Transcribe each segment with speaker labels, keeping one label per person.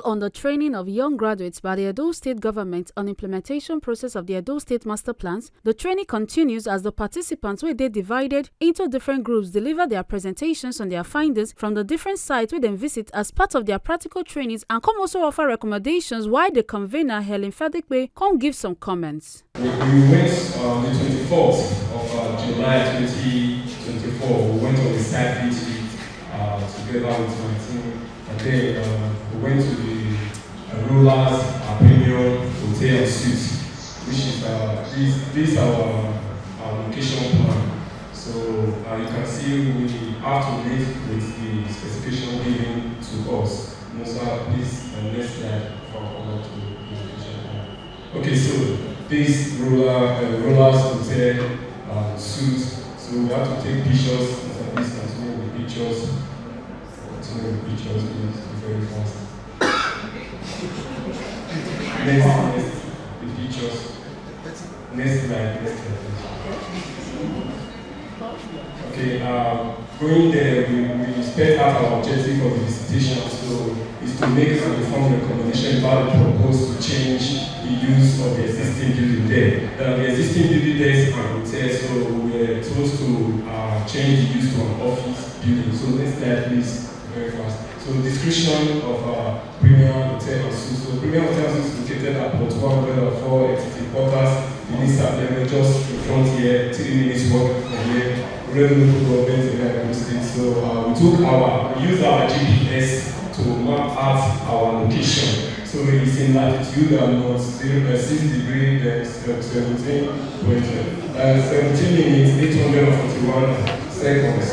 Speaker 1: on the training of young graduates by the Edo State government on implementation process of the Edo State master plans, the training continues as the participants wey dey divided into different groups deliver their presentations on their findings from the different sites wey dem visit as part of their practical trainings and come also offer recommendations while the convener Helen Fadikpe come give some comments.
Speaker 2: We went the 24th of July 2024. We went on the site visit together with my team. And then we went to the Rollers Premium Hotel and Suites, which is this our location plan. So you can see we have to meet with the specification given to us. So please next slide for to the location plan. Okay, so this Rollers Hotel Suites. So we have to take pictures. Please continue with pictures. Pictures very fast. Next, the pictures. Next slide. Okay, going there, we spelled out our objective of the visitation. So, is to make an informed recommendation about the proposed to change the use of the existing building there. The existing building there is an hotel, so we are supposed to change the use to an office building. So, next slide, please. Very fast. So description of Premium Hotel and Suites. So Premium Hotel and Suites is located at plot 104 XT quarters in East Avenue, just in front here, 3 minutes walk from here. Already local government in Edo State. So we used our GPS to map out our location. So it's in latitude and north 6 degrees 17 minutes 841 seconds.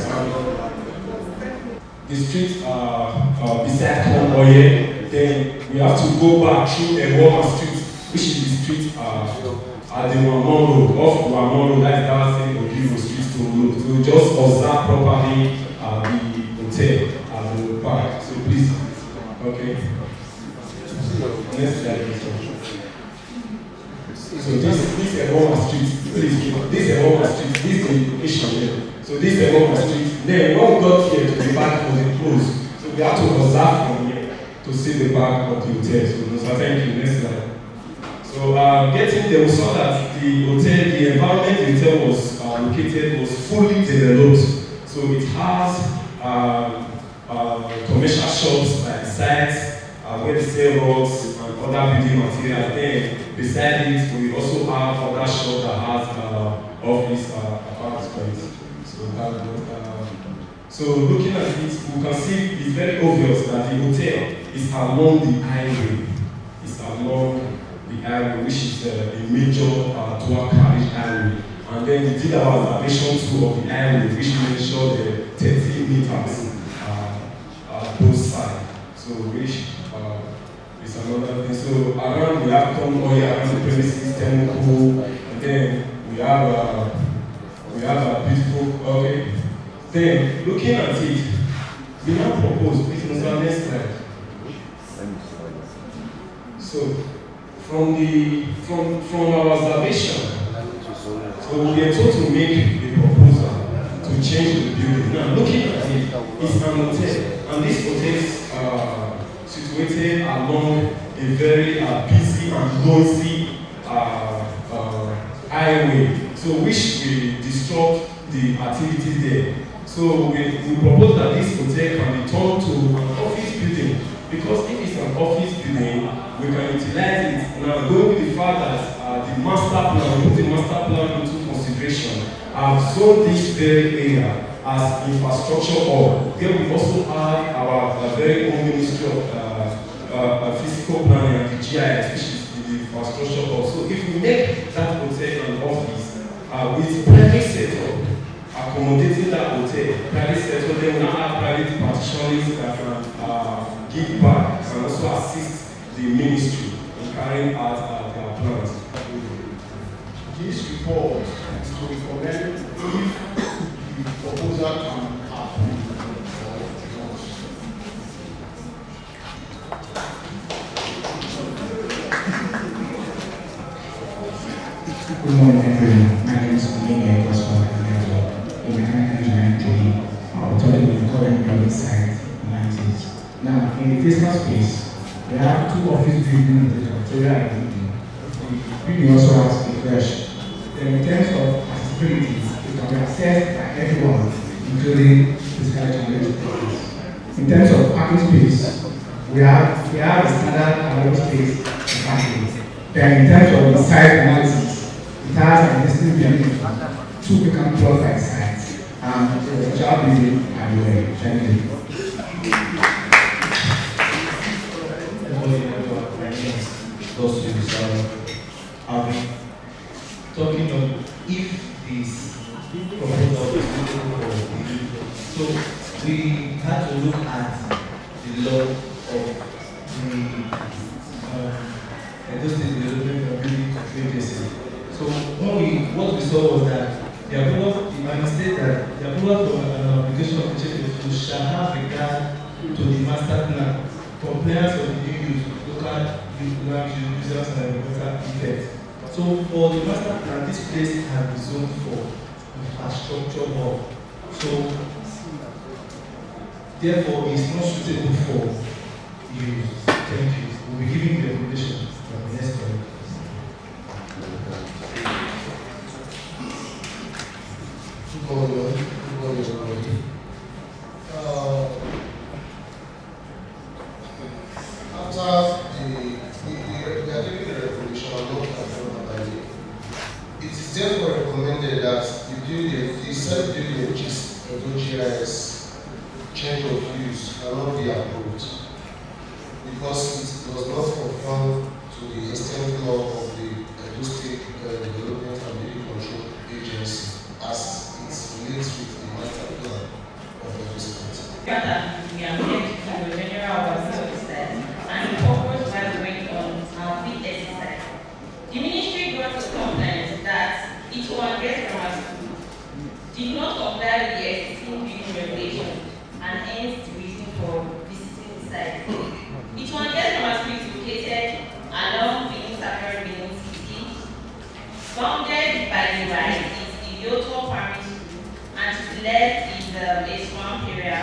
Speaker 2: The streets are beside Ogbonge. Then we have to go back through a Walker Street, which is the street at the Wamon Road, off Wamon Road, that's dancing Ogivo Street to Road. So just observe properly the hotel at the park. So please, okay. Next slide, please. So this is a Walker Street. Please, this is a Walker Street. This is the location here. So this is the Walker Street. Then when we got here to the back was closed. So we have to observe from here to see the back of the hotel. So thank you. Next slide. So getting there, we saw that the hotel, the environment the hotel was located was fully developed. So it has commercial shops like sites where they sell rods and other building materials. Then beside it, we also have other shops that has office apartments. So looking at it, we can see it's very obvious that the hotel is along the highway. It's along the highway, which is a major dual carriage highway. And then we did our observation tour of the highway, which measured the 30 meters both sides. So which is another thing. So around we have come oil around the premises, chemical, and then we have a beautiful, okay. Then, looking at it, we now propose, please, next slide. So, from our observation, so we are told to make a proposal to change the building. Now, looking at it, it's an hotel, and this hotel is situated along a very busy and noisy highway, so which will disrupt the activities there. So we propose that this hotel can be turned to an office building, because if it's an office building, we can utilize it. Now, going with the fact that the master plan, we put the master plan into consideration, I've zoned this very area as infrastructure hub. Then we also have our very own Ministry of Physical Planning and the GIS, which is the infrastructure hub. So if we make that hotel an office with private setup, accommodating that hotel, private sector, then we now have private partitioners that can give back and also assist the ministry in carrying out their plans.
Speaker 3: This report is to recommend if the proposal can happen or not.
Speaker 4: Good morning, everyone. My name is ogbonge. Now, in the physical space, We have 2 office buildings in the Victoria building. The building also has a crash. Then in terms of accessibility, it can be accessed by everyone, including physically challenged persons. In terms of parking space, we have a standard allowed space for parking. Then in terms of the site analysis, it has an existing building, 2 vacant plots by sites, and the job building at the way. Thank you.
Speaker 5: Those to talking of if this proposal is looking for review. So we had to look at the law of the Edo State Development Community Control Agency. So what we saw was that the approval, it might state that the approval for an application of HFF shall have regard to the master plan, compliance of the new use, local land users and environmental effects. So for the master plan, this place has been zoned for infrastructure hub. So therefore, it's not suitable for use. Thank you. We'll be giving the recommendation from the next one.
Speaker 3: After we are giving the recommendation, I'm not confirmed by it. It is therefore recommended that the said building, which is a GIS change of use, cannot be approved because it does not conform to the extent law of the Edo State Development and Building Control Agency as it relates with the master plan of the state.
Speaker 6: We are meant to general our services and the purpose while going on our big exercise. The ministry got to complaint that it will address grammar school did not comply with the existing building regulations and hence the reason for visiting the site. It will address grammar school is located along the Instagram Benin City, bounded by the right is the Yoto Primary School and to the left is a swamp area.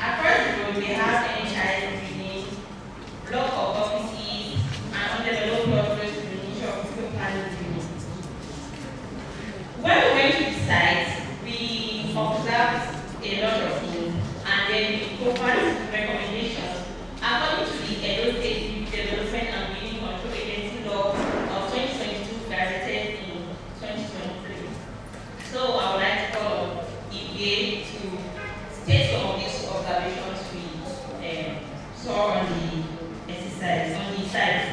Speaker 6: Across the road, we have NHIS building, block of offices, and undeveloped plot close to the nature of physical planning building. When we went to the site, we observed a lot of things, and then we provided recommendations according to the Edo State Development and Building Control Agency law of 2022 gazetted in 2023. So I would like to call on EPA to state some of these observations we saw on the exercise, on the site.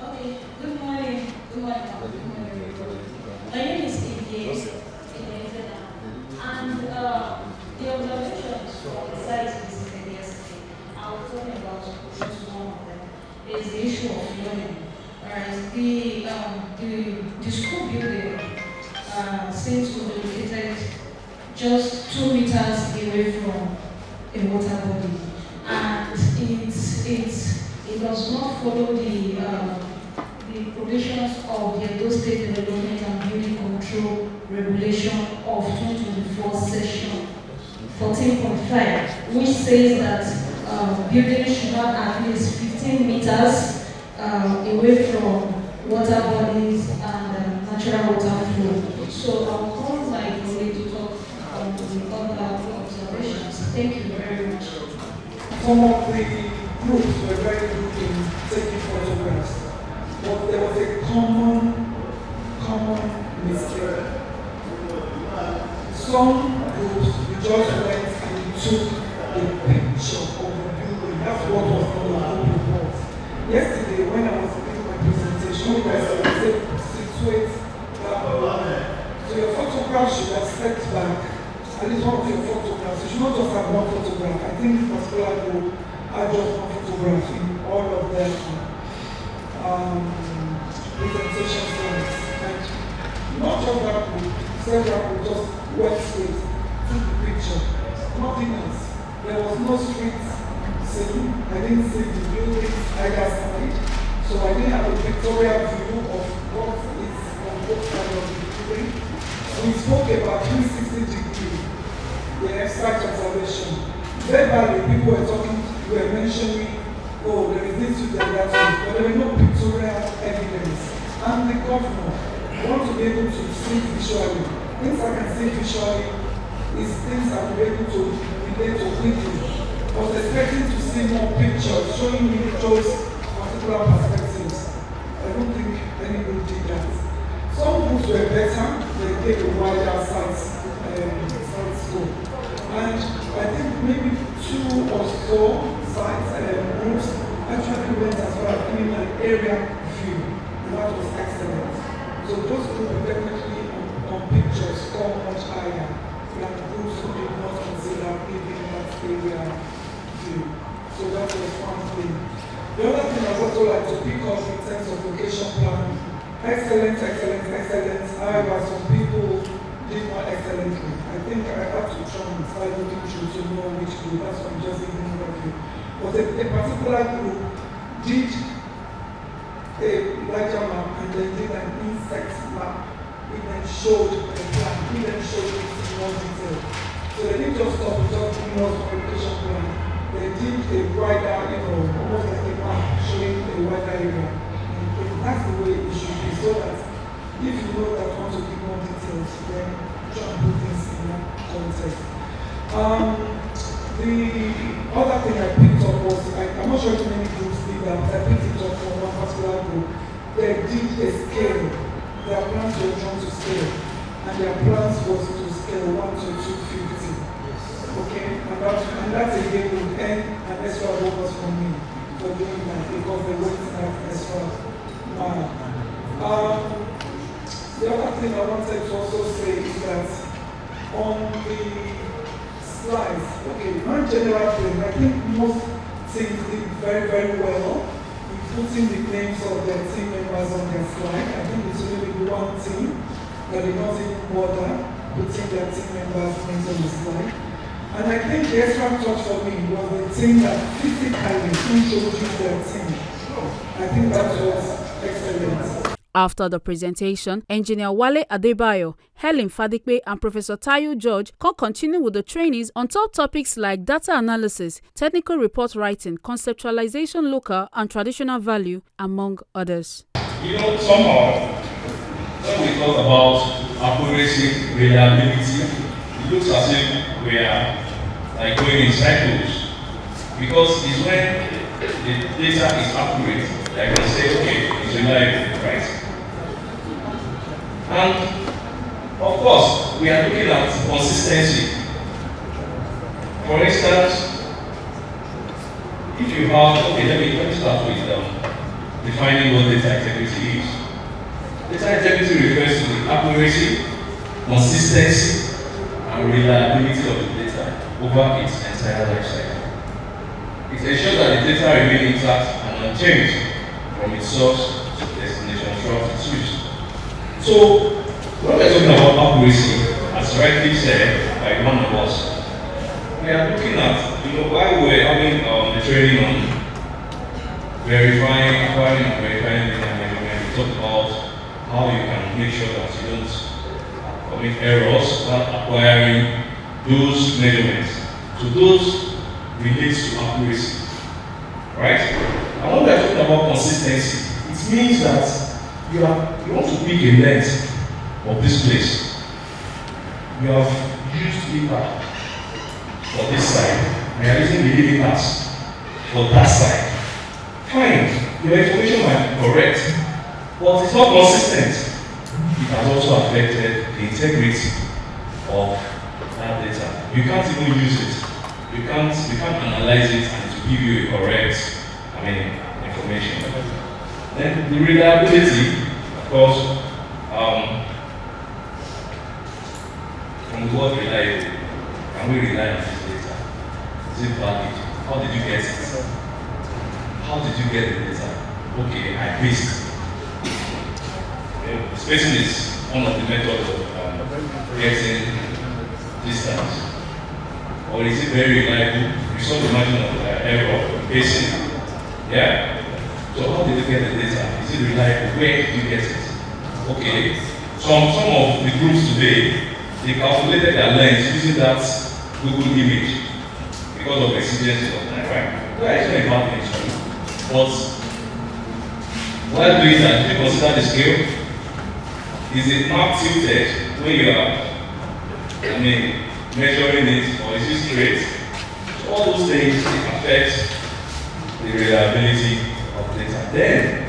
Speaker 6: Okay, good morning. Good morning. Good morning, everybody. My name is EPA, and the observations from the site visited yesterday, I was talking about just one of them, is the issue of learning. Alright, the school building seems to be located just 2 meters away from a water body, and it does not follow the provisions of the Edo State Development and Building Control Regulation of 2024 section 14.5, which says that buildings should have at least 15 meters away from water bodies and natural water flow. So I'll call my colleague to talk on the other observations. Thank you very much.
Speaker 7: Some of the groups were very good in taking photographs, but there was a common mistake. Some groups just went and took a picture of the building. That's what was on the whole report. Yesterday, when I was giving my presentation, I said, situate that so your photograph should have stepped back. At least one of your photographs. You should not just have one photograph. I think this particular group had just one photograph in all of their presentation slides. And not just that group, several groups just went straight, took the picture. Nothing else. There was no street scene. I didn't see the buildings either side. So I didn't have a pictorial view of what is on both sides of the building. we spoke about 360-degree, the abstract observation. Verbally, people were talking, were mentioning, oh, there is this to that, but there were no pictorial evidence. And the governor want to be able to see visually. Things I can see visually is things I will be able to relate to quickly. I was expecting to see more pictures showing me those particular perspectives. I don't think anybody did that. Some books were better, they gave a wider size scope. And I think maybe 2 or so sites groups actually went as far as giving an area view, and that was excellent. So those groups were definitely on pictures score much higher than groups who did not consider giving that area view. So that was one thing. The other thing I would also like to pick up in terms of location plan, excellent. However, some people did more excellently. I think I have to try and start looking through to know which group. That's what I'm just giving you a view. But a particular group did a larger map and then did an insect map. It then showed the plan. It then showed it in more detail. So they didn't just stop with just giving us a location plan. They did a wider, almost like a map showing a wider area. And that's the way it should be, so that if you know that you want to give more details, then try and put things in that context. The other thing I picked up was, I'm not sure if many groups did that, but I picked it up from one particular group. They did a scale. Their plans were drawn to scale, and their plans was to scale 1 to 250. Okay, and that again would earn an extra bonus from me for doing that, because they went in that extra mile. The other thing I wanted to also say is that on the slides, okay, one general thing, I think most teams did very well in putting the names of their team members on their slide. I think it's only one team that did not even bother putting their team members' names on the slide. And I think the extra touch for me was the team that physically introduced their team. I think that was excellent.
Speaker 1: After the presentation, Engineer Wale Adebayo, Helen Fadikpe, and Professor Tayo George continue with the trainees on top topics like data analysis, technical report writing, conceptualization, local and traditional value, among others.
Speaker 2: Somehow, when we talk about accuracy, reliability, it looks as if we are like going in cycles. Because it's when the data is accurate, I can say, okay, it's reliable, right? And of course, we are looking at consistency. For instance, if you have, okay, let me start with defining what data integrity is. Data integrity refers to the accuracy, consistency, and reliability of the data over its entire life cycle. It ensures that the data remains intact and unchanged from its source to destination throughout its use. So, when we're talking about accuracy, as rightly said by one of us, we are looking at, while we were having the training on verifying, acquiring and verifying data measurement, we talked about how you can make sure that you don't commit errors while acquiring those measurements. So those relates to accuracy, right? And when we are talking about consistency, it means that you want to pick a length of this place. You have used paper for this side, and you are using the limiters for that side. Fine, your information might be correct, but it's not consistent. It has also affected the integrity of that data. You can't even use it. You can't analyze it and to give you a correct, information. Then the reliability, of course, from the word reliable, can we rely on this data? Is it valid? How did you get it? How did you get the data? Okay, I based. Spacing is one of the methods of getting distance. Or is it very reliable? You saw the margin of error of basing. Yeah? So how did you get the data? Is it reliable? Where did you get it? Okay. some of the groups today, they calculated their length using that Google image because of exigencies of time, right? That is not a bad thing, sorry. But while doing that, if you consider the scale, is it not tilted when you are, measuring it, or is it straight? So all those things affect the reliability of data. Then,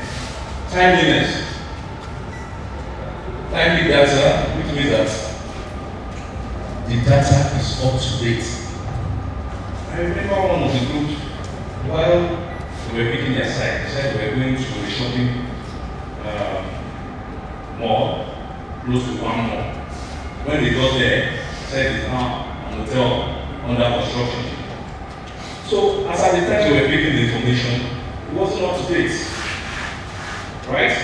Speaker 2: timeliness. Timely data, which means that the data is up to date. I remember one of the groups, while they were picking their site, they said they were going to a shopping mall, close to one mall. When they got there, they said it's now an hotel under construction. So, as at the time they were picking the information, it wasn't up to date. Right?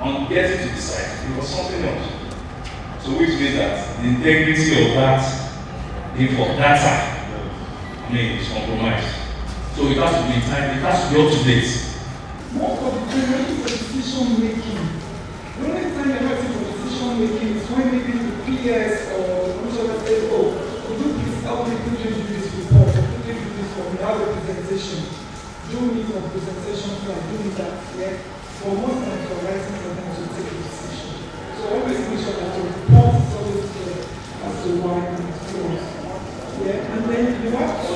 Speaker 2: On getting to the site, it was something else. So, which means that the integrity of that data, is compromised. So, it has to be time, it has to be up to date.
Speaker 7: Most of the time, when it's decision making, the only time you're writing for decision making is when maybe the PS or commissioner says, oh, could you please help me to do this report, could you do this for me, have a presentation, do me some presentation plan, do me that, yeah? But most times you're writing for them to take a decision. So always make sure that the report is always clear as to why it goes. Yeah, and then you have to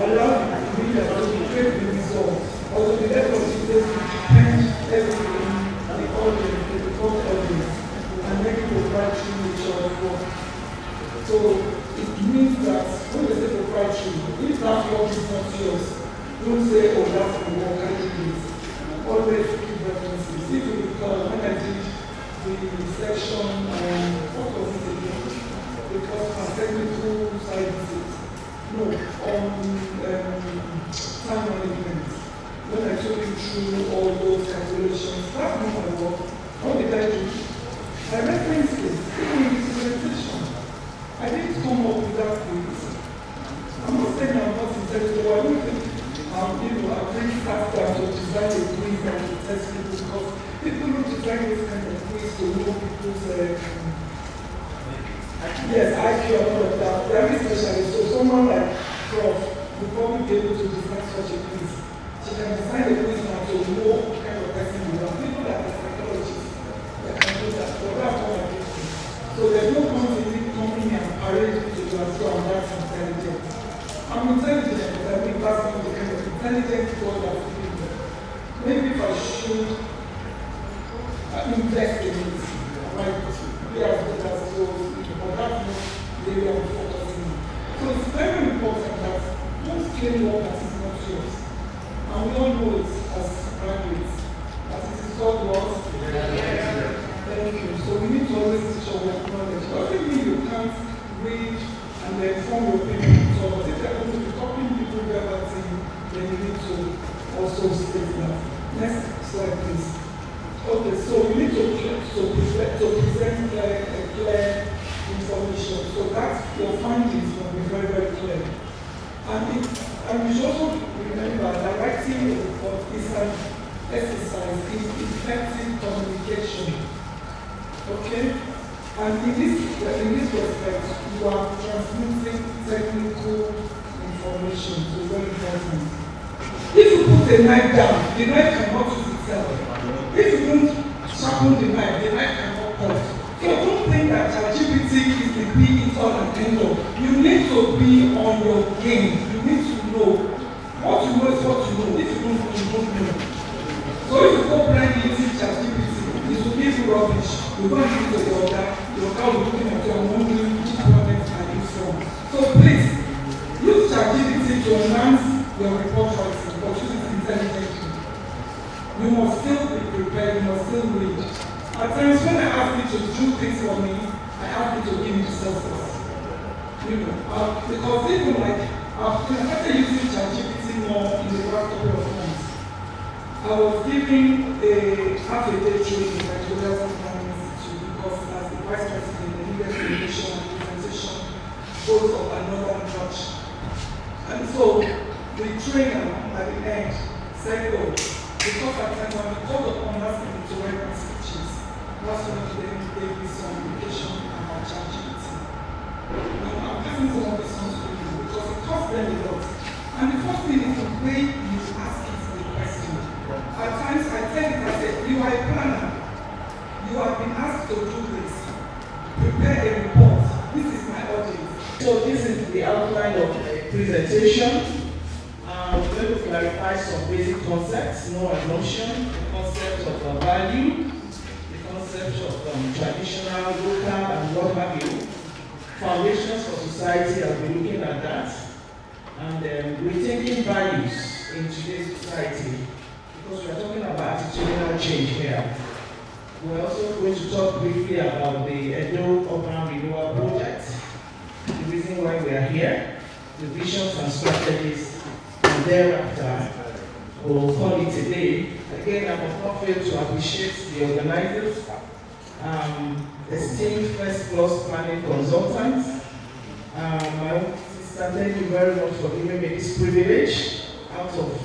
Speaker 7: allow the reader to create the results. Although the level of details will depend everything on the audience, the report audience, and make it proprietary nature of work. So it means that when they say proprietary, if that work is not yours, don't say, oh, that's the work I did it. Always keep references. If you recall, when I did the section on what was it again? Because my technical side visit. No, on time management. When I took you through all those calculations, that's not my work. What did I do? I referenced it, even in the presentation. I didn't come up with that quiz. I'm not saying I'm not intelligent, I don't think I'm very staff that to design a quiz that will test people because people don't design this kind of quiz to know people's yes, IQ and all of that. They are very specialists. So someone like Prof will probably be able to design such a quiz. She can design a quiz now to know what kind of person you are. People that are psychologists that can do that. So that's what I think. So there's no point in me coming and arranging to do as well, and that's intelligent. I'm intelligent, but I think that's not the kind of intelligent God that we need. Maybe if I should invest in it, right? Be as good as those, but that's not the area I'm focusing on. So it's very important that don't claim work that is not yours. And we all know it as graduates, that it is called what? Thank you. So we need to always teach our knowledge. Doesn't mean you can't read and then form your opinion. So if you're going to be copying people verbatim, then you need to also state that. Next slide, please. Okay, so you need to present clear information. So that your findings will be very, very clear. And we should also remember that writing a report is an exercise in effective communication. Okay? And in this respect, you are transmitting technical information, so very important. If you put a knife down, the knife cannot use itself. If you don't sharpen the knife cannot cut. So don't think that ChatGPT is the be-it-all and end-all. You need to be on your game. You need to know. What you know is what you know. If you don't know, you don't know. So if you go blindly using ChatGPT, it will give you rubbish. You don't give it to your order. Your car will be looking at you and wondering which product are you from. So please, use ChatGPT to enhance your report writing, but use it intelligently. You must still be prepared, you must still read. At times when I ask you to do things for me, I ask you to give me the sources. Because even like, I started using ChatGPT more in the last couple of months. I was giving a half-a-day training at the University Institute because as the Vice President, the needed information and presentation goes of another introduction. And so the trainer at the end said, oh, because at times when we called upon us to write my speeches, I'm passing some of this on to you because it costs them a lot. And the first thing is the way you ask it the question. At times I tell it, I say, you are a planner. You have been asked to do this. Prepare a report. This is my audience.
Speaker 8: So this is the outline of the presentation. We're going to clarify some basic concepts, no emotion, the concept of value, the concept of traditional, local, and what have you. Foundations for society, I'll be looking at that. And rethinking values in today's society, because we are talking about attitudinal change here. We're also going to talk briefly about the Edo Urban Renewal Project, the reason why we are here, the visions and strategies, and thereafter we'll call it a day. Again, I must not fail to appreciate the organizers, esteemed First Plus Planning Consultants. My own sister, thank you very much for giving me this privilege. Out of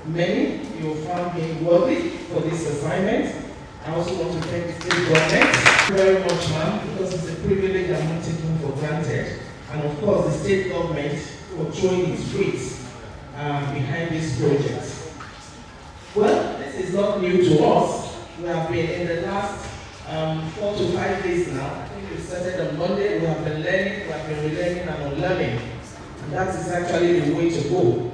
Speaker 8: many, you found me worthy for this assignment. I also want to thank the state government very much, ma'am, because it's a privilege I'm not taking for granted. And of course, the state government for throwing its weight behind this project. Well, this is not new to us. We have been in the last 4 to 5 days now. I think we started on Monday. We have been learning, we have been relearning and unlearning. And that is actually the way to go.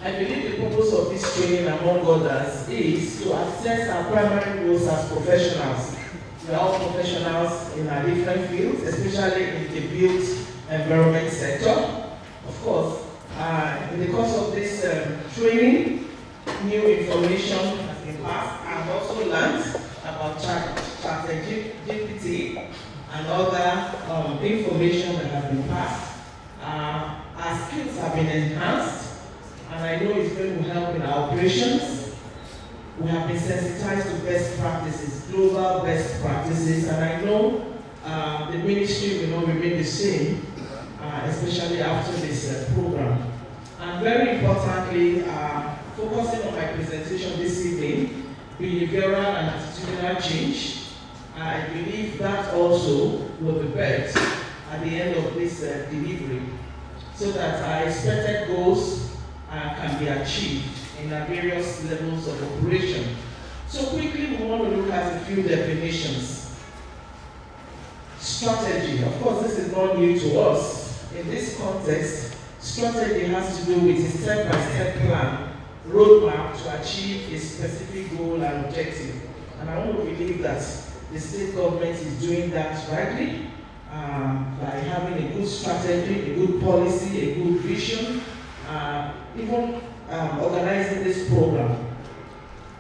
Speaker 8: I believe the purpose of this training, among others, is to assess our primary roles as professionals. We are all professionals in our different fields, especially in the built environment sector. Of course, in the course of this training, new information has been passed. I've also learned about GPT and other information that has been passed. Our skills have been enhanced, and I know it's going to help in our operations. We have been sensitized to best practices, global best practices, and I know the ministry will not remain the same, especially after this program. And very importantly, focusing on my presentation this evening, behavioral and attitudinal change. I believe that also will be built at the end of this delivery, so that our expected goals can be achieved in the various levels of operation. So quickly, we want to look at a few definitions. Strategy, of course, this is not new to us. In this context, strategy has to do with a step-by-step plan, roadmap to achieve a specific goal and objective. And I want to believe that the state government is doing that rightly by having a good strategy, a good policy, a good vision, even organizing this program.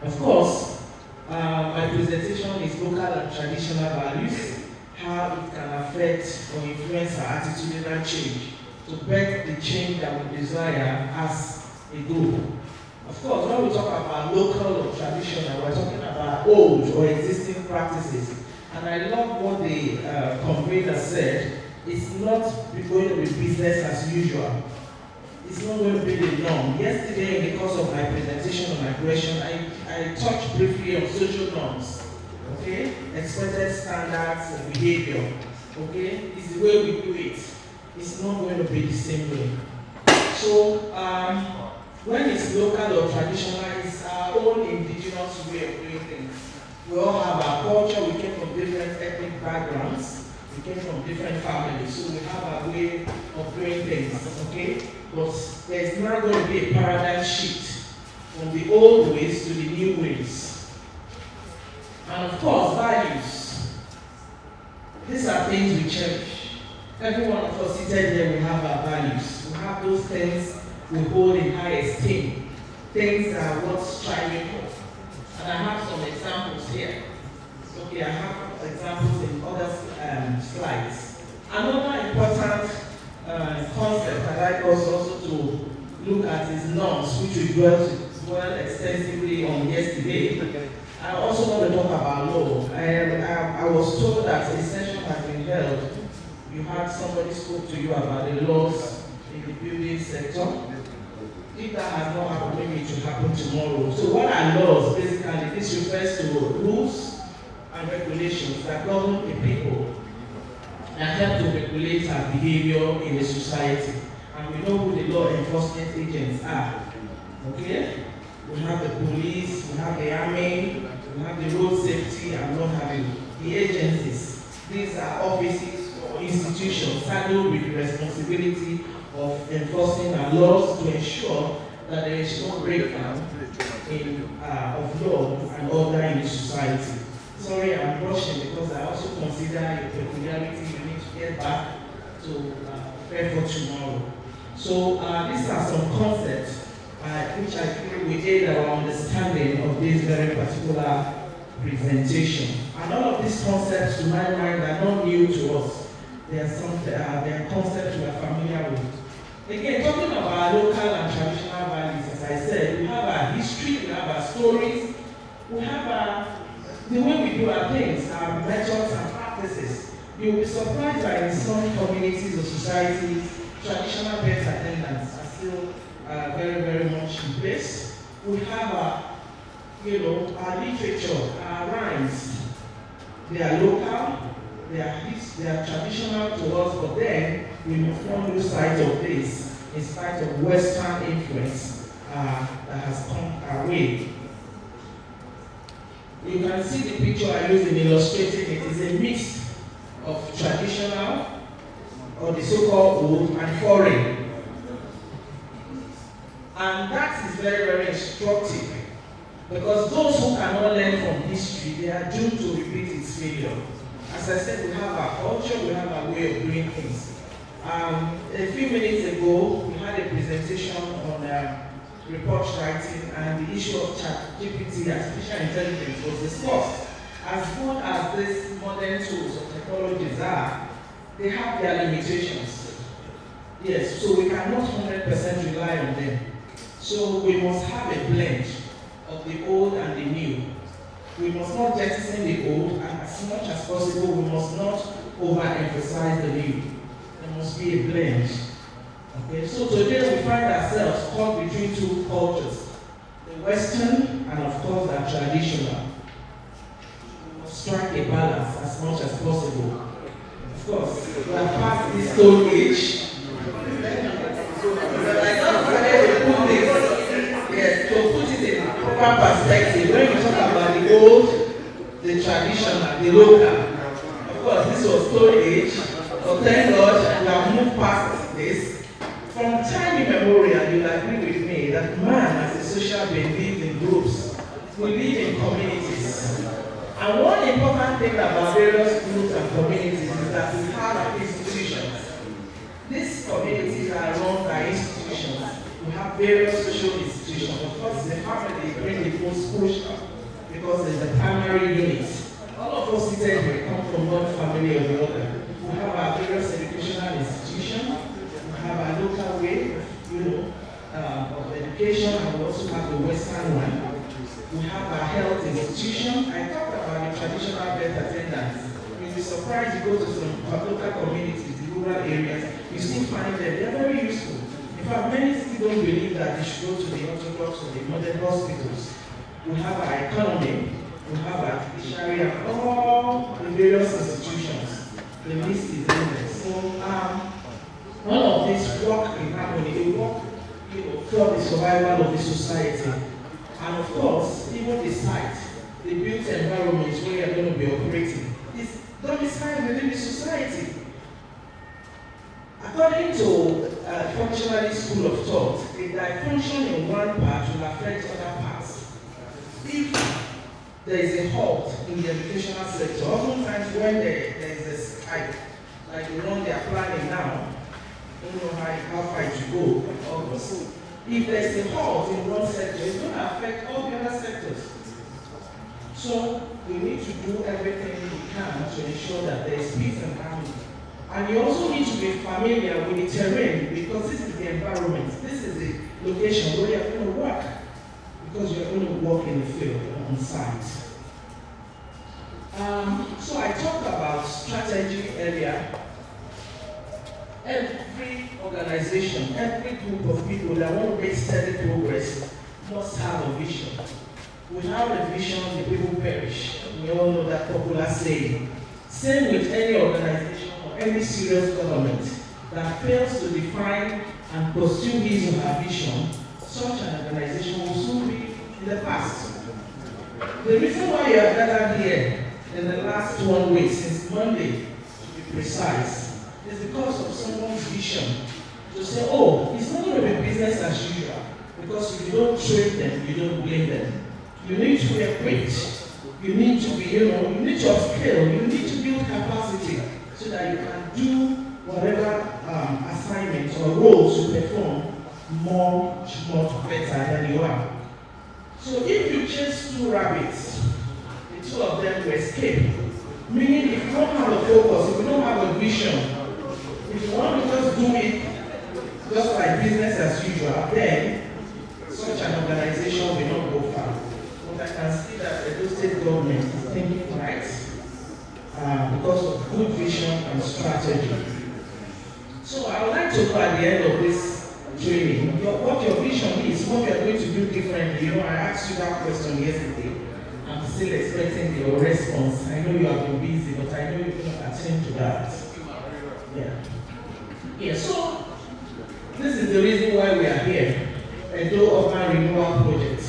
Speaker 8: Of course, my presentation is local and traditional values, how it can affect or influence our attitudinal change to bring the change that we desire as a group. Of course, when we talk about local or traditional, we're talking about old or existing practices. And I love what the convener said. It's not going to be business as usual. It's not going to be the norm. Yesterday, in the course of my presentation on migration, I touched briefly on social norms. Okay? Expected standards and behavior. Okay? It's the way we do it. It's not going to be the same way. So, when it's local or traditional, it's our own indigenous way of doing things. We all have our culture, we came from different ethnic backgrounds, we came from different families, so we have our way of doing things, okay? But there's now going to be a paradigm shift from the old ways to the new ways. And of course, values. These are things we cherish. Every one of us seated here, we have our values. We have those things we hold in high esteem. Things that are worth striving for. And I have some examples here. Okay, I have examples in other slides. Another important concept I'd like us also to look at is norms, which we dwelt extensively on yesterday. I also want to talk about law. I was told that a session has been held. You had somebody spoke to you about the laws in the building sector. If that has not happened, maybe it will happen tomorrow. So what are laws? Basically, this refers to rules and regulations that govern the people. that help to regulate our behavior in the society. And we know who the law enforcement agents are. Okay? We have the police, we have the army, we have the road safety, and what have you. The agencies. These are offices or institutions saddled with the responsibility of enforcing our laws to ensure that there is no breakdown of law and order in the society. Sorry, I'm rushing because I also consider a peculiarity you need to get back to prepare for tomorrow. So these are some concepts which I feel will aid our understanding of this very particular presentation. And all of these concepts, to my mind, are not new to us. They are concepts we are familiar with. Again, talking about our local and traditional values, as I said, we have our history, we have our stories, we have the way we do our things, our methods and practices. You will be surprised that in some communities or societies, traditional birth attendants are still very, very much in place. We have our literature, our rhymes. They are local, they are traditional to us, but then we must not lose sight of this in spite of Western influence that has come our way. You can see the picture I use in illustrating it is a mix of traditional, or the so-called old, and foreign. And that is very, very instructive, because those who cannot learn from history, they are doomed to repeat its failure. As I said, we have our culture, we have our way of doing things. A few minutes ago, we had a presentation on report writing, and the issue of ChatGPT, artificial intelligence, was discussed. As good as these modern tools or technologies are, they have their limitations. Yes, so we cannot 100% rely on them. So we must have a blend of the old and the new. We must not jettison the old, and as much as possible, we must not overemphasize the new. There must be a blend. Okay, so today we find ourselves caught between two cultures, the Western and of course the traditional. We must strike a balance as much as possible. Of course, we have passed this stone age. Yes, to put it in proper perspective, when we talk about the old, the traditional, the local, of course this was stone age, but thank God we have moved past this. From time immemorial, you'll agree with me that man as a social being lives in groups. We live in communities. And one important thing about various groups and communities is that we have institutions. These communities are run by institutions. We have various social institutions. Of course, the family bring the most push because it's the primary unit. All of us seated here come from one family or the other. We have our various educational institutions. We have our local way, of education, and we also have the Western one. We have our health institution. I talked about the traditional birth attendants. You'll be surprised you go to some local communities, the rural areas, you still find them. They're very useful. In fact, many still don't believe that they should go to the orthodox or the modern hospitals. We have our economy, we have our judiciary, and all the various institutions. The list is endless. So, all of this work in harmony, they work for the survival of the society. And of course, even the site, the built environment where you're going to be operating, is domiciled within the society. According to functionalist school of thought, a dysfunction in one part will affect other parts. If there is a halt in the educational sector, oftentimes when there is a strike, like the one they are planning now, I don't know how far it will go in August. If there is a halt in one sector, it's going to affect all the other sectors. So we need to do everything we can to ensure that there is peace and harmony. And you also need to be familiar with the terrain, because this is the environment, this is the location where you're going to work, because you're going to work in the field, on site. So I talked about strategy earlier. Every organization, every group of people that want to make steady progress must have a vision. Without a vision, the people perish. We all know that popular saying. Same with any organization or any serious government that fails to define and pursue his or her vision, such an organization will soon be in the past. The reason why you are gathered here in the last 1 week, since Monday, to be precise, is because of someone's vision to say, oh, it's not going to be business as usual, because if you don't train them, you don't blame them. You need to be equipped. You need to be, you need to upskill. You need to build capacity so that you can do whatever assignments or roles you perform much better than you are. So if you chase 2 rabbits, the 2 of them will escape. Meaning if you don't have a focus, if you don't have a vision, if you want to just do it just like business as usual, then such an organization will not go far. But I can see that the state government is thinking right because of good vision and strategy. So I would like to know at the end of this training, what your vision is, what you are going to do differently. I asked you that question yesterday. I'm still expecting your response. I know you have been busy, but I know you're going to attend to that. Yeah, so this is the reason why we are here, Edo Urban Renewal Project.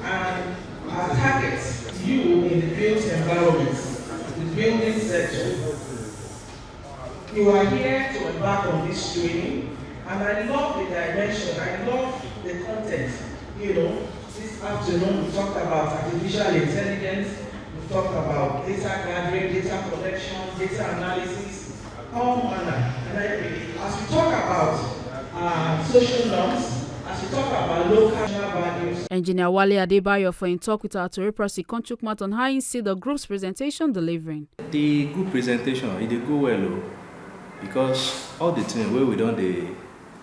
Speaker 8: And our target, you in the built environments, the building sector, you are here to embark on this training, and I love the dimension, I love the content. This afternoon we talked about artificial intelligence, we talked about data gathering, data collection, data analysis, all manner. And as we talk about social norms, as we talk about local values.
Speaker 1: Engineer Wale Adebayo for in talk with our Toriprasi Konchukmat on how he see the group's presentation delivering.
Speaker 9: The group presentation, it did go well, because all the things where we don't they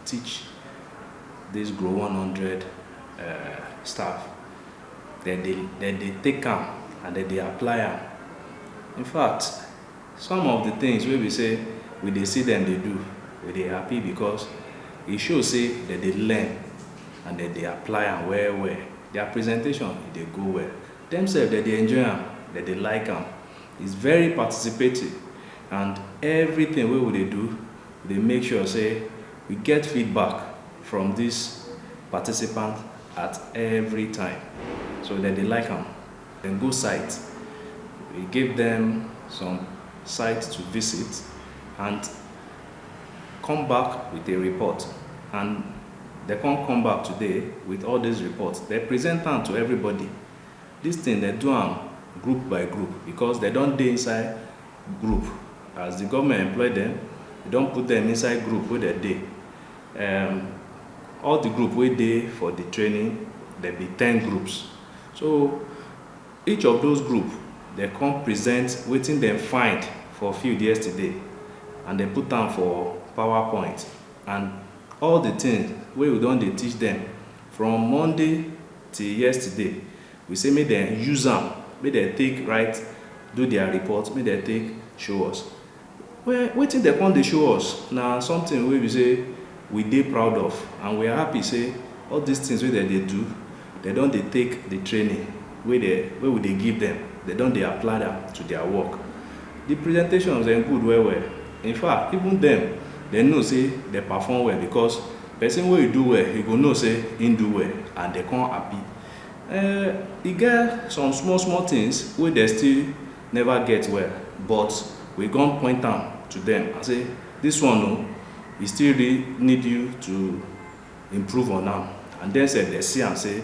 Speaker 9: teach this Grow 100 staff, then they take them and then they apply them. In fact, some of the things where we say we they see them they do, we they happy because it shows say that they learn and then they apply them well. Their presentation they go well. Themselves that they enjoy them, that they like them. It's very participative, and everything where they do, they make sure say we get feedback from these participants at every time, so that they like them. Then go site. We give them some sites to visit and come back with a report. And they can't come back today with all these reports. They present them to everybody. This thing they do them group by group, because they don't do inside group. As the government employ them, they don't put them inside group where they do. All the group where they for the training, there be 10 groups. So each of those groups, they come present waiting them find for field yesterday, and they put them for PowerPoint. And all the things where we don't they teach them from Monday till yesterday, we say make them use them, make they take right, do their report, make they take show us. Well, waiting they come they show us now something where we say we dey proud of, and we are happy say all these things where they do, they don't they take the training where we they give them, they don't they apply them to their work. The presentations are good well. In fact, even them, they know say they perform well, because person where you do well, you go know say in do well, and they can't happy. You get some small things where they still never get well, but we gonna point out to them and say this one no, we still really need you to improve on them. And then say they see and say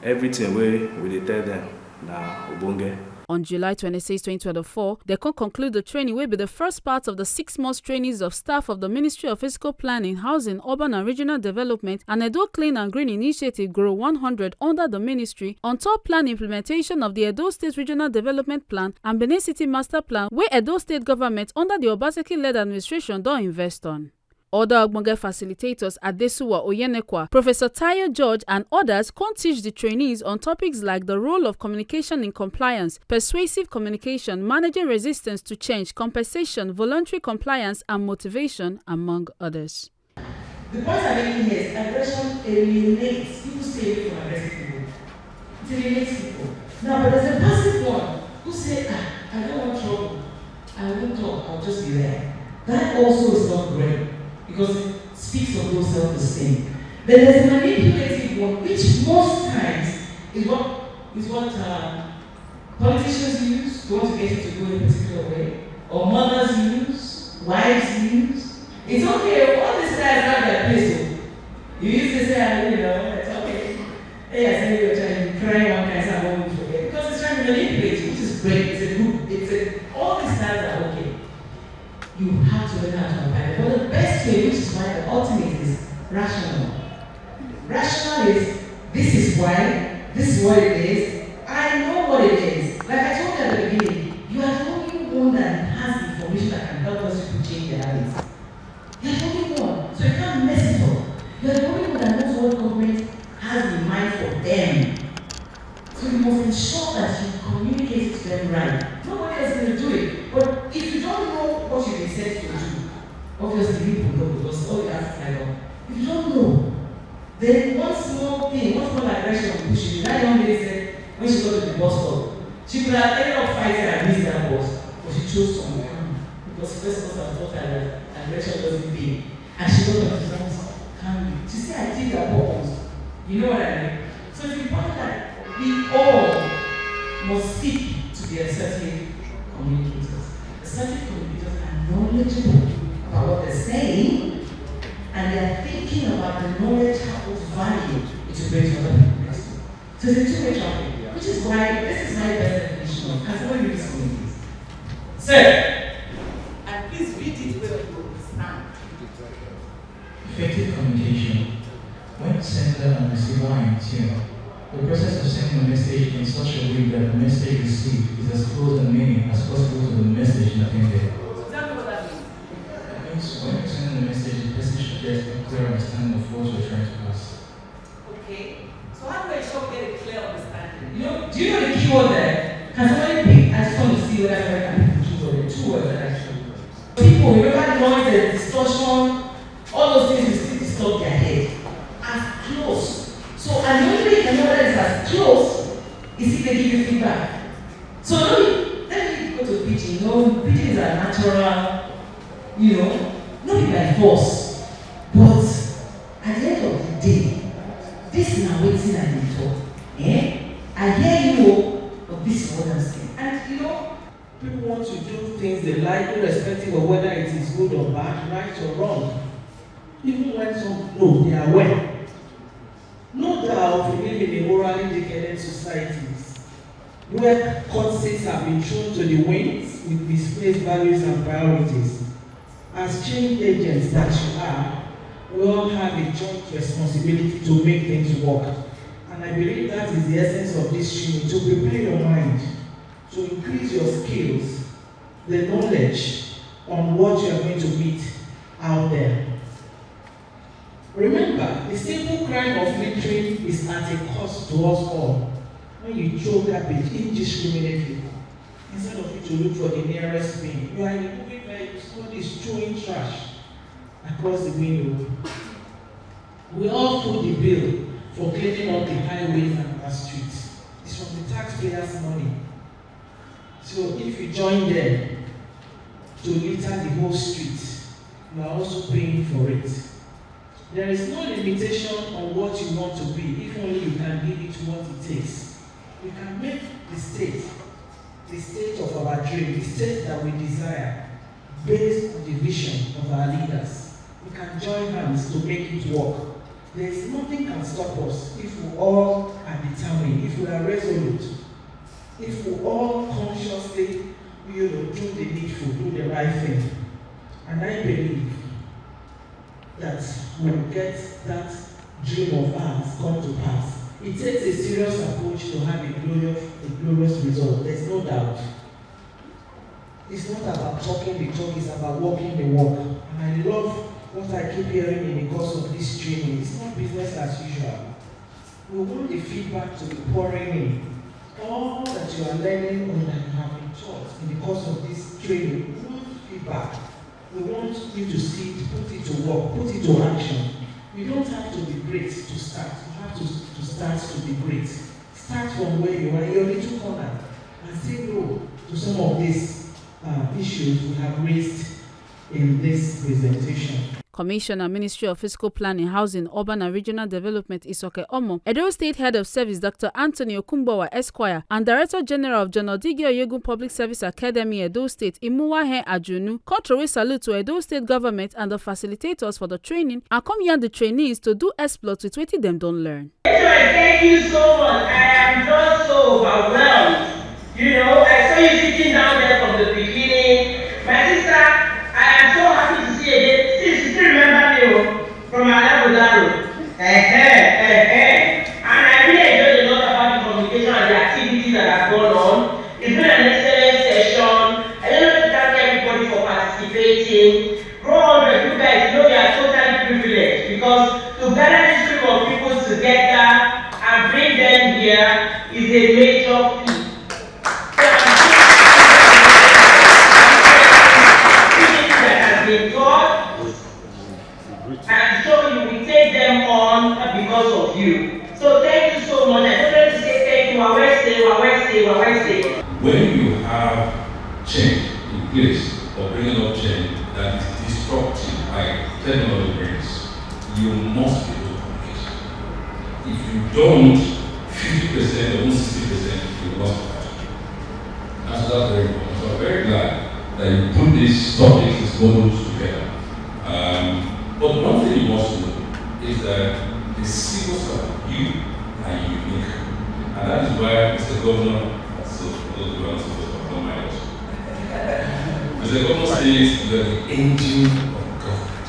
Speaker 9: everything we tell them na ogbonge.
Speaker 1: On July 26, 2024, they can conclude the training will be the first part of the 6-month trainings of staff of the Ministry of Physical Planning, Housing, Urban and Regional Development and Edo Clean and Green Initiative Grow 100 under the ministry on top plan implementation of the Edo State Regional Development Plan and Benin City Master Plan, where Edo State Government under the Obaseki-led administration don't invest on. Other ogbonge facilitators Adesuwa Oyenekwa, Professor Tayo George and others can teach the trainees on topics like the role of communication in compliance, persuasive communication, managing resistance to change, compensation, voluntary compliance and motivation, among others.
Speaker 8: The point I'm making here is aggression eliminates people stay away from aggressive people. It eliminates people. Now, but there's a passive one who say, I don't want trouble. I won't talk, I'll just be there. That also is not great because it speaks of low self-esteem. Then there's a manipulative one, which most times is what politicians use to want to get you to go in a particular way, or mothers use, wives use. It's okay, all these guys have their place. You used to say, it's okay. Hey, I said you're trying to cry one kind of I won't forget. Because it's trying to manipulate you, which is great. All these guys are okay. You have to learn how to apply it. But the best way, which is why the ultimate is rational. Rational is, this is why, this is what it is, I know what it is. Like I told you at the beginning, you are the only one that has information that can help us to change their habits. You are the only one. So you can't mess it up. You are the only one that knows what government has in mind for them. So you must ensure that you communicate it to them right. Nobody else is going to do it. But if you don't know what you've been sent to do, obviously you will know because all you have to find out. If you don't know, then one small aggression will push you. That young lady said, when she got to the bus stop, she could have ended up fighting and missed that bus, but she chose to calm. Because first of all, I thought that aggression doesn't pay. And she got on the phone, calmly. She said, I did that purpose. You know what I mean? So it's important that we all must seek to be assertive communicators. Assertive communicators are knowledgeable about what they're saying, and they are thinking about the knowledge holds value it will bring to other people next to. So it's a two-way traffic, which is why this is my best definition of can someone read this for me, please? Sir, and please read it well to understand.
Speaker 4: Effective communication. When sender and receiver are in tune, the process of sending a message in such a way that the message received is as close in meaning as possible to the message intended.
Speaker 8: Tell me what that means.
Speaker 4: That means when you send a message, the person should get a clear understanding of what you're trying to pass.
Speaker 8: Okay. So how do I show get a clear understanding? Do you know the keyword there? Can somebody pick? I just want to see whether I can pick the keyword. Two words that I show. People, remember the noise, the distortion, all those things will still distort their head. As close. So, and the only way you can know whether it's as close is if they give you feedback. So, let me go to pitching. Pitching is a natural, not by force. But at the end of the day, this is now waiting and they talk. I hear you, but this is what I'm saying. And people want to do things they like, irrespective of whether it is good or bad, right or wrong. Even when they are aware. No doubt we live in a morally decadent societies where concepts have been thrown to the winds with misplaced values and priorities. As change agents that you are, we all have a joint responsibility to make things work. And I believe that is the essence of this training, to prepare your mind, to increase your skills, the knowledge on what you are going to meet out there. Remember, the simple crime of littering is at a cost to us all. When you throw garbage indiscriminately, instead of you to look for the nearest bin, you are in a moving vehicle, somebody is throwing trash across the window. We all foot the bill for cleaning up the highways and our streets. It's from the taxpayers' money. So if you join them to litter the whole street, you are also paying for it. There is no limitation on what you want to be, if only you can give it what it takes. We can make the state of our dream, the state that we desire, based on the vision of our leaders. We can join hands to make it work. There is nothing can stop us if we all are determined, if we are resolute, if we all consciously do the needful, do the right thing. And I believe that we will get that dream of ours come to pass. It takes a serious approach to have a glorious result. There's no doubt. It's not about talking the talk, it's about walking the walk. And I love what I keep hearing in the course of this training. It's not business as usual. We want the feedback to be pouring in. All that you are learning or that you have been taught in the course of this training, we want feedback. We want you to see it, put it to work, put it to action. You don't have to be great to start. You have to start to be great. Start from where you are in your little corner and say no to some of these issues we have raised
Speaker 10: in this presentation.
Speaker 1: Commissioner, Ministry of Fiscal Planning, Housing, Urban and Regional Development, Isoke Omo, Edo State Head of Service, Dr. Anthony Okumbawa, Esquire, and Director General of John Odigi Oyegun Public Service Academy, Edo State, Imuwahe Ajunu, contrary salute to Edo State government and the facilitators for the training, and come here the trainees to do exploits with what them don't learn.
Speaker 8: Thank you so much. I am just so overwhelmed. You know, I saw you sitting down there from the beginning. My sister, I am so happy to see you again. Since you still remember me from Alabudaro. And I really enjoyed a lot about the communication and the activities that have gone on. It's been an excellent session. I don't know to thank everybody for participating. Grow on, you guys know you are totally privileged because to gather this group of people together and bring them here is a major feat. Been taught, and so you will take them on because of you. So thank you so much. I just want to say thank you. Wawese.
Speaker 2: When you have change in place or bringing up change that is destructive, like technology brings, you must be able to communicate. If you don't, 50% or 60% you lost it. That's very important. So I'm very glad that you put these topics, these models together. But one thing you must know is that the civil servant, you are unique. And that is why Mr. Governor, Mr. Governor says you are the engine of government.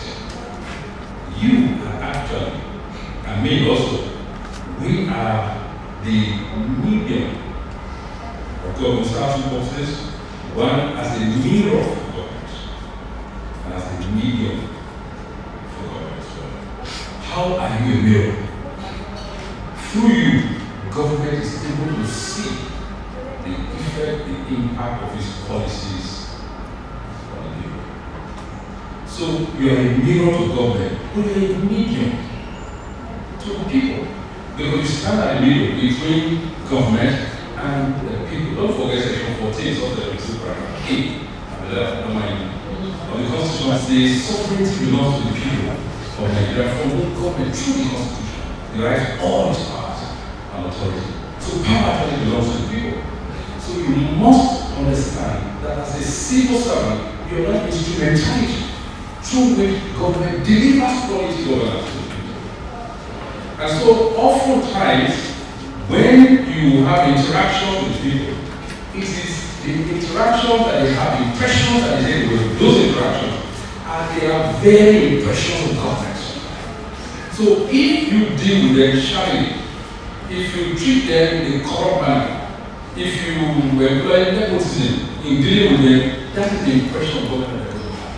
Speaker 2: You are actually, and me also, we are the medium of government. Two boxes. One as a mirror for government, and as a medium for government as well. How are you a mirror? Through you, government is able to see the effect, the impact of its policies on the people. So you are a mirror to government, but you are a medium to the people. Because you stand at the middle between government and the people. Don't forget section 14 of the of the Constitution says sovereignty belongs to the people of Nigeria from whom government through the Constitution derives all its powers and authority. So power actually belongs to the people. So you must understand that as a civil servant, you are not instrumentality through which government delivers quality governance to the people. And so oftentimes when you have interaction with people, it is the interactions that they have, impressions that they take with those interactions, and they are very impressions of government. So if you deal with them shyly, if you treat them in a corrupt manner, if you employ nepotism in dealing with them, that is the impression of government that you have.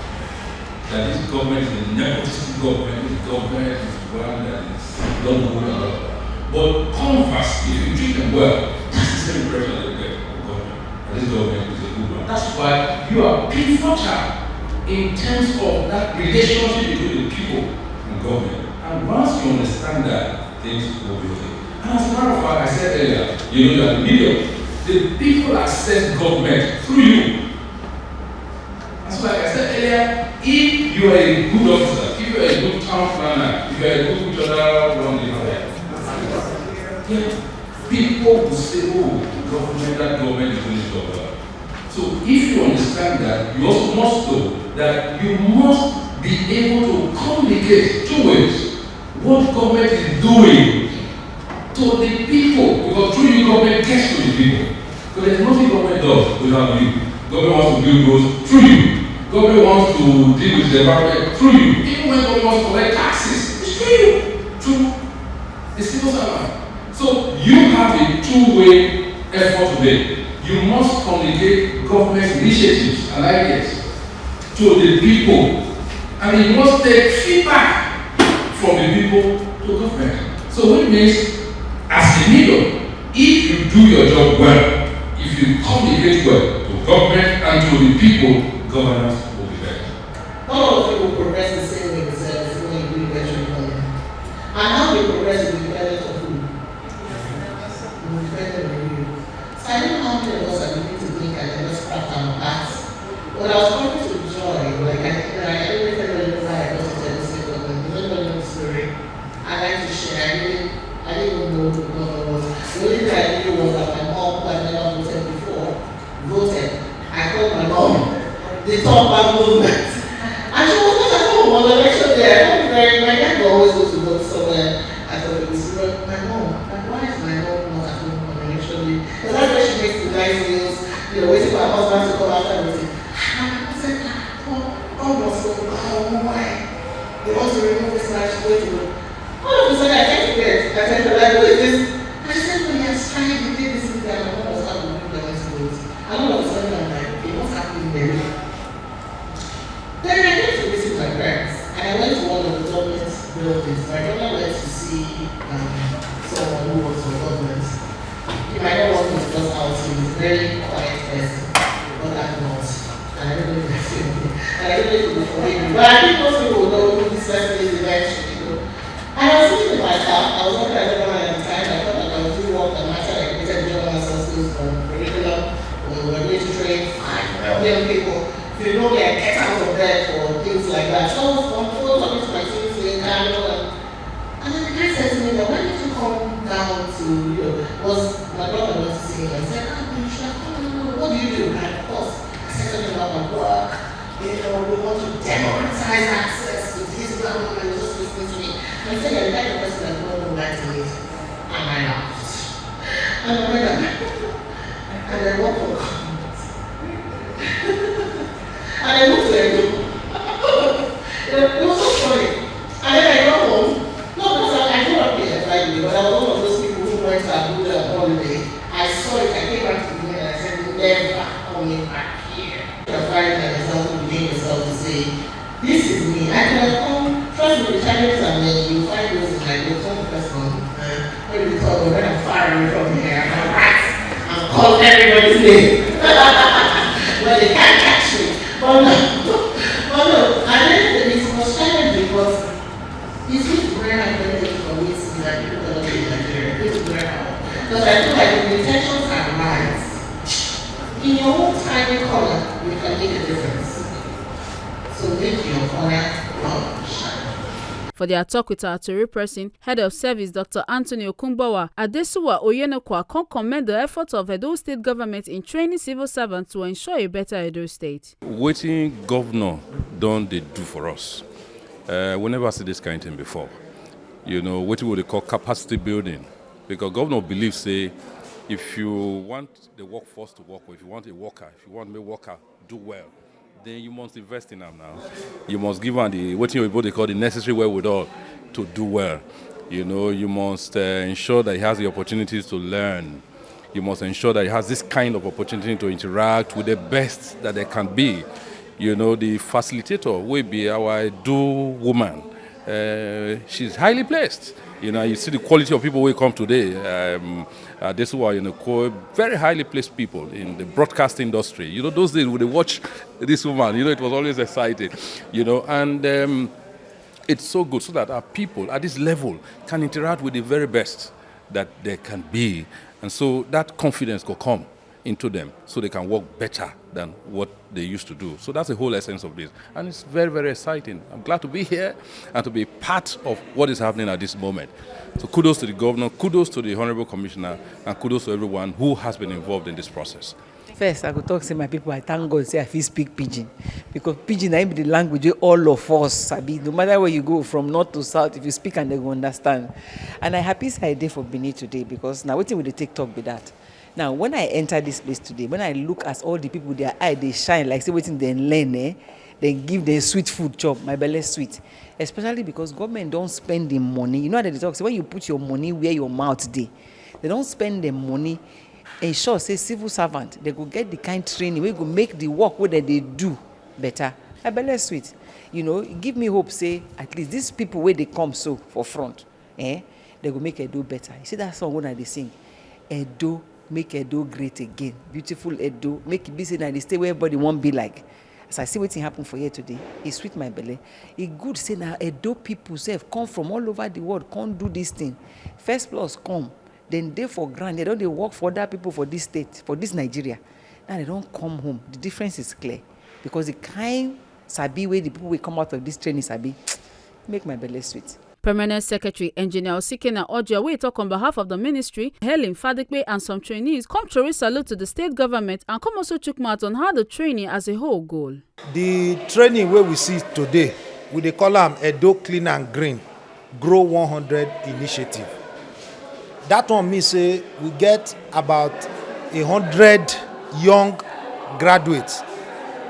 Speaker 2: That this government is a nepotistic government, this government is one that is not good. But conversely, if you treat them well, that's the same impression that you get of government. And this government is a good one. That's why you are pivotal in terms of that relationship between the people and government. And once you understand that, things will be okay. And as a matter of fact, I said earlier, you are the medium. The people access government through you. That's why I said earlier, if you are a good officer, if you are a good town planner, if you are a good people will say, oh, that government is doing the job well. So if you understand that, you also must know that you must be able to communicate two ways. What government is doing to the people, because through you government gets to the people. Because there's nothing government does without you. Government wants to build roads through you. Government wants to deal with the environment through you. Even when government wants to collect taxes, it's through you. Through the civil servant. So you have a two-way effort today. You must communicate government initiatives and ideas to the people. And you must take feedback from the people to government. So what it means, as a leader, if you do your job well, if you communicate well to government and to the people, governance will be better.
Speaker 11: None of you will progress the same way themselves when you do eventually government. And how we progress will be dependent on who? It will depend on you. So I don't know how many of us are beginning to think I can just craft our hearts. When I was talking to Joy, like I think the top man movement. And she was not at home on the election day. I don't very, my dad will always go to vote somewhere at the but my mom, like, why is my mom not at home on the election day? Because that's where she makes the nice meals, you know, waiting for her husband to come after everything. And I said, oh, why? They want to remove this man, she's going to go. All of a sudden, I tried to get attention, like, who is this? And she said, he has tried, he did this and that. My mom was out of the room, to vote. And all of a sudden, I'm like, okay, what's happening there? Then I went to visit my parents, and I went to one of the government buildings. My brother went to see someone who works for government. He might not want to discuss out, he's a very quiet person, but I'm not. And I don't know if that's him. And I don't know if it will forgive me. But I think most people know who this person is eventually, you know. And I was sitting in my car, I was working at the government at the time, I thought that I was doing work that matter, like I created German schools for curriculum, we were going to train 5 young people. If you know me, I get out of bed for things like that. So I was on phone talking to my team saying, and then the guy said to me that why did you come down to, you know, was my brother went to see him. I said, you should have come, what do you do? And of course, I said something about my work, you know, we want to democratize access to this, blah, blah, blah, just listening to me. And I said, you're the kind of person that no one likes to meet. And I laughed. And I went up, and I walked over. And I moved to Edo. It was so funny. And then I got home. No, because I grew up here, by the way, but I was one of those people who went to Abuja on holiday. I saw it, I came back to the and I said, never coming back here. I find an example within yourself to say, this is me. I can come, trust me, the challenges are many. You find those in my little person. Maybe we talk when I'm far away from here, I'm right. I'm calling everybody's name. But they can't catch me. But no, I think it was challenging because it's just where I benefit from it that people cannot be in Nigeria. It's where because I feel like the intentions are right. In your own tiny corner, you can make a difference. So make your corner shine.
Speaker 1: For their talk with our Tory person, Head of Service Dr. Anthony Okumbawa, Adesuwa Oyenokwa commend the efforts of Edo State government in training civil servants to ensure a better Edo State.
Speaker 12: Waiting governor don't they do for us? We never see this kind of thing before. You know, what they call capacity building. Because governor believes, say, if you want the workforce to work, or if you want a worker, if you want a worker do well, then you must invest in them now. You must give them what they call the necessary wherewithal to do well. You know, you must ensure that he has the opportunities to learn. You must ensure that he has this kind of opportunity to interact with the best that there can be. You know, the facilitator will be our Edo woman. She's highly placed. You know, you see the quality of people who come today. This is why, you know, very highly placed people in the broadcast industry. You know, those days when they watch this woman, you know, it was always exciting. You know, and it's so good so that our people at this level can interact with the very best that they can be. And so that confidence will come into them so they can work better than what they used to do. So that's the whole essence of this. And it's very, very exciting. I'm glad to be here and to be part of what is happening at this moment. So kudos to the governor, kudos to the Honorable Commissioner, and kudos to everyone who has been involved in this process.
Speaker 10: First, I could talk to my people, I thank God, say I feel speak Pidgin. Because Pidgin is the language where all of us, sabi, no matter where you go, from north to south, if you speak and they will understand. And I'm happy say I did for Benin today, because now waiting with the TikTok be that. Now, when I enter this place today, when I look at all the people, their eye, they shine, like say waiting they learn, they give them sweet food chop, my belly sweet. Especially because government don't spend the money. You know how they talk, so when you put your money where your mouth dey, they don't spend the money. Ensure, say civil servant, they go get the kind training where go make the work where they do better. My belly sweet. You know, give me hope, say, at least these people where they come so for front, they go make Edo better. You see that song when they sing? Edo, make Edo great again. Beautiful Edo, make it be say that they stay where everybody won't be like. As I see what's happen for here today, it's sweet my belly. It's good say now Edo people say come from all over the world, can't do this thing. First plus come, then they for granted, they don't work for other people for this state, for this Nigeria. Now they don't come home. The difference is clear. Because the kind sabi way the people will come out of this training sabi, make my belly sweet.
Speaker 1: Permanent Secretary Engineer Osikena Ojo, wey talk on behalf of the ministry, Helen Fadikpe and some trainees come through salute to the state government and come also chook mouth on how the training as a whole goal.
Speaker 13: The training wey we see today, we dey call am Edo Clean and Green Grow 100 initiative. That one mean say we get about 100 young graduates.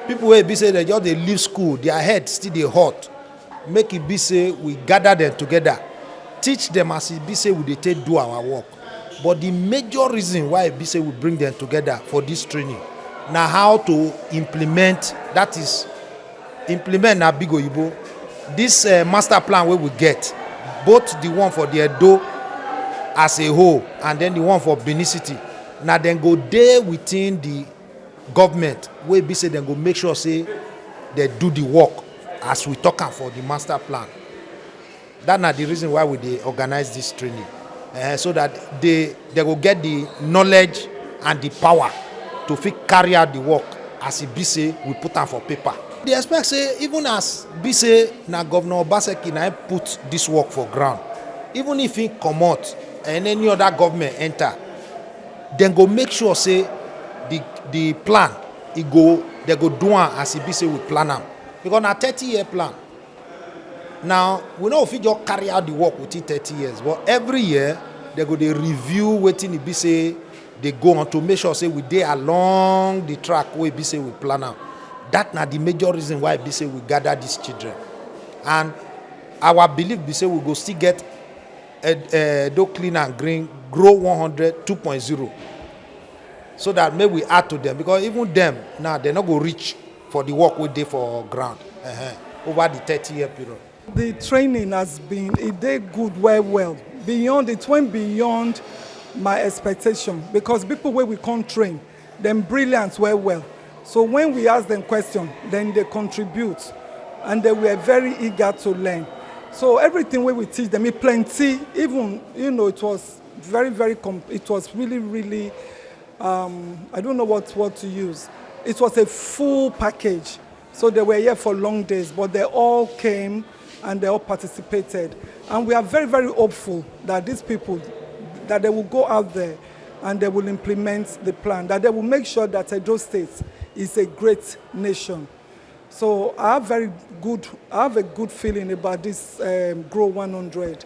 Speaker 13: People wey be say they just dey leave school, their head still dey hot. Make it be say we gather them together, teach them as it be say we dey take do our work. But the major reason why it be say we bring them together for this training na how to implement, that is implement na big oyibo. This master plan wey we get, both the one for the Edo as a whole and then the one for Benin City, na then go dey within the government wey be say dem go make sure say they do the work as we talk am for the master plan. That na the reason why we dey organize this training, so that they go get the knowledge and the power to fit carry out the work as it be say we put am for paper. They expect say even as be say na Governor Obaseki na put this work for ground, even if he comot and any other government enter, then go make sure say the plan they go do am as it be say we plan am, because na 30-year plan. Now we know if we just carry out the work within 30 years, but every year they go dey review wetin it be say they go on to make sure say we dey along the track wey be say we plan am. That na the major reason why be say we gather these children, and our belief be say we go still get Edo Clean and Green Grow 100 2.0, so that maybe we add to them, because even them now they not go reach for the work we dey for ground over the 30-year period.
Speaker 7: The training has been, it did good, well. Beyond, it went beyond my expectation, because people where we can't train, them brilliant well. So when we ask them questions, then they contribute, and they were very eager to learn. So everything where we teach them, it plenty, even, it was it was really, I don't know what to use. It was a full package. So they were here for long days, but they all came and they all participated. And we are very hopeful that these people, that they will go out there and they will implement the plan, that they will make sure that Edo State is a great nation. So I have a good feeling about this Grow 100,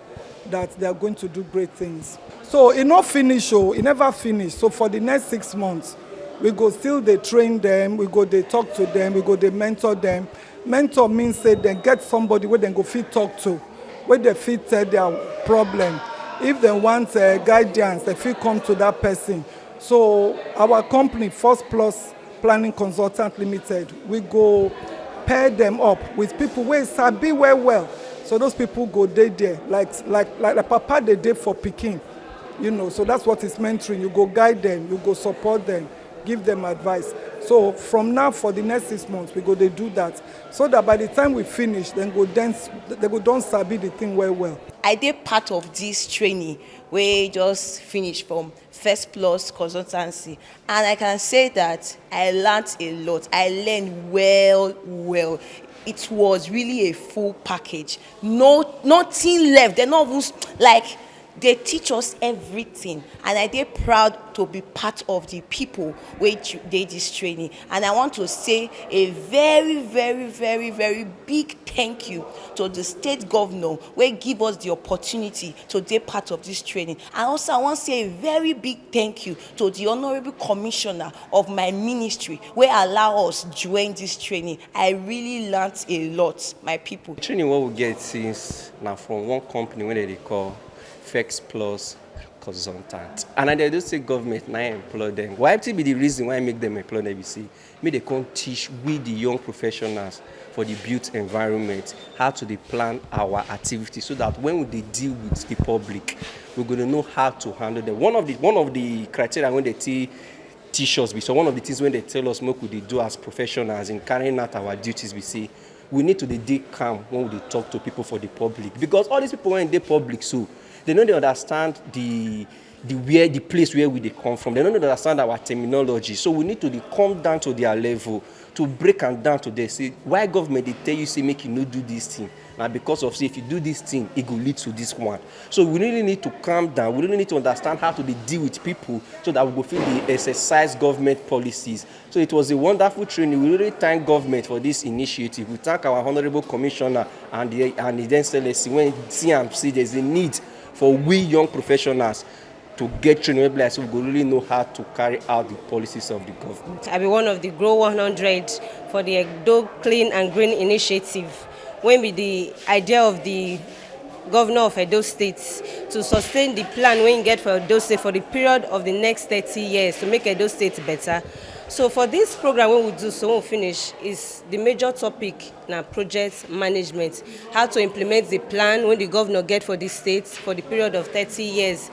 Speaker 7: that they are going to do great things. So it not finish, it never finish. So for the next 6 months, we go still they train them, we go they talk to them, we go they mentor them. Mentor means say they get somebody where they go fit talk to, where they fit tell their problem. If they want guidance, they fit come to that person. So our company, First Plus Planning Consultant Limited, we go pair them up with people where sabi well. So those people go there, like Papa they did for Peking, So that's what is mentoring. You go guide them, you go support them, give them advice. So from now for the next 6 months, we go they do that, so that by the time we finish, they go don't sabi the thing well.
Speaker 14: I did part of this training we just finished from First Plus Consultancy, and I can say that I learned a lot. I learned well. It was really a full package. Nothing left. They're not like. They teach us everything, and I dey proud to be part of the people which did this training. And I want to say a very big thank you to the state governor who give us the opportunity to be part of this training. And also I want to say a very big thank you to the honorable commissioner of my ministry who allow us join this training. I really learned a lot, my people.
Speaker 15: Training what we get since now from one company when they call First Plus Consultant, and I do say government now employ them. Why be the reason why I make them employ them? You see, they can teach we the young professionals for the built environment how to plan our activities, so that when we deal with the public, we're going to know how to handle them. One of the criteria when they teach us, so one of the things when they tell us what we do as professionals in carrying out our duties, we say we need to be calm when we talk to people for the public, because all these people when they public, so they know they understand the the place where we dey come from. They don't understand our terminology. So we need to come down to their level to break am down to them. Say why government dey tell you say make you no do this thing. Now because of say if you do this thing, it will lead to this one. So we really need to calm down. We really need to understand how to deal with people so that we go fit dey exercise government policies. So it was a wonderful training. We really thank government for this initiative. We thank our honorable commissioner and the Excellency when see there's a need for we young professionals to get training so we go really know how to carry out the policies of the government.
Speaker 16: I be one of the Grow 100 for the Edo Clean and Green Initiative. When be the idea of the governor of Edo State to sustain the plan when you get for Edo State for the period of the next 30 years to make Edo State better. So for this program when we do, so when we finish, is the major topic now project management. How to implement the plan when the governor get for the state for the period of 30 years.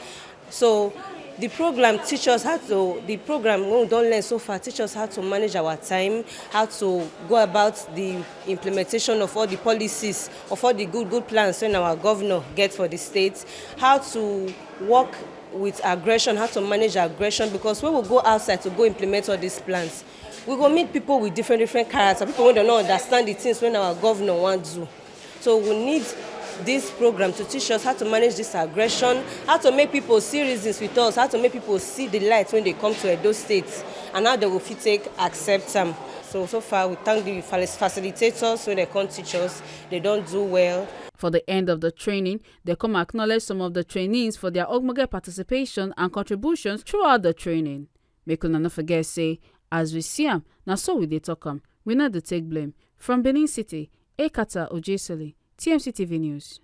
Speaker 16: So the program teach us how to, the program when we don't learn so far, teach us how to manage our time, how to go about the implementation of all the policies, of all the good plans when our governor gets for the state, how to work with aggression, how to manage aggression, because when we go outside to go implement all these plans, we go meet people with different characters, people who don't understand the things when our governor wants to do. So we need this program to teach us how to manage this aggression, how to make people see reasons with us, how to make people see the light when they come to Edo State, and how they will accept them. So far, we thank the facilitators when they come teach us. They don't do well.
Speaker 1: For the end of the training, they come acknowledge some of the trainees for their ogbonge participation and contributions throughout the training. Make una no forget say, as we see am, na so we dey talk am. We no dey take blame. From Benin City, Ekata Ojesele, TMC TV News.